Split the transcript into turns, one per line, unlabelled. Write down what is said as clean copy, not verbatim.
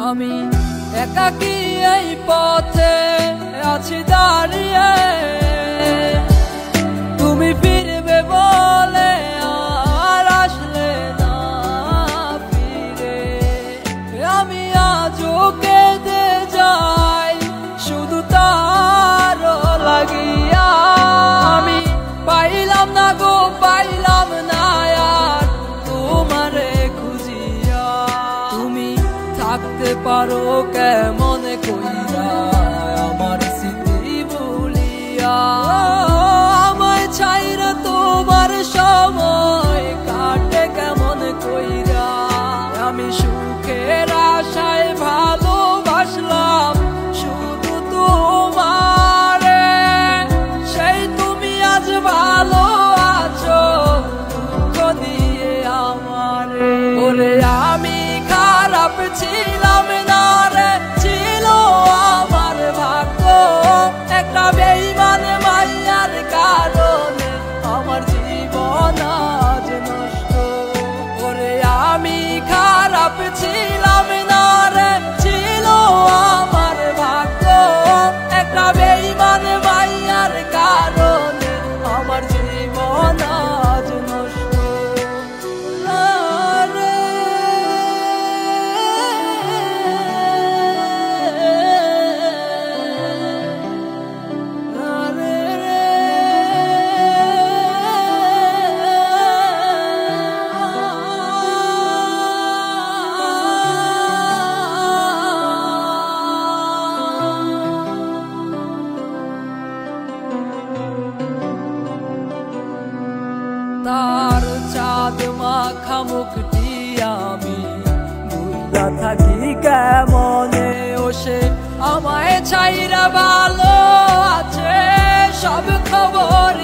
আমি একাকী এই পথে আছি দাঁড়িয়ে, তুমি ফিরবে বলে আর আসলে না ফিরে। আমি আজও কেঁদে যাই শুধু তার লাগিয়া। আমি পাইলাম না গো, পাইলাম না আর তোমারে খুঁজিয়া। তুমি থাকতে পারো কেমন কইরা আমার স্মৃতি ভুলিয়া। আমায় ছাইরা তোমার সময় কাটে কেমন কইরা। আমি সুখের আশায় ভালোবাসলাম শুধু তোমারে, সেই তুমি আজ ভালো আছো দুঃখ দিয়ে আমারে। ওরে আমি খারাপ ছিলাম না রে, ছিল আমার ভাগ্য। একটা বেঈমান মাইয়ার কারণে আমার জীবন আজ নষ্ট। ওরে আমি খারাপ ছিলাম না রে, ছিল আমার ভাগ্য। একটা বেঈমান মাইয়ার কারণে আমার জীবন আজ নষ্ট। তার চাঁদ মাখা মুখটি আমি ভুলা থাকি কেমনে। ও সে আমায় ছাইরা ভালো আছে, সব খবর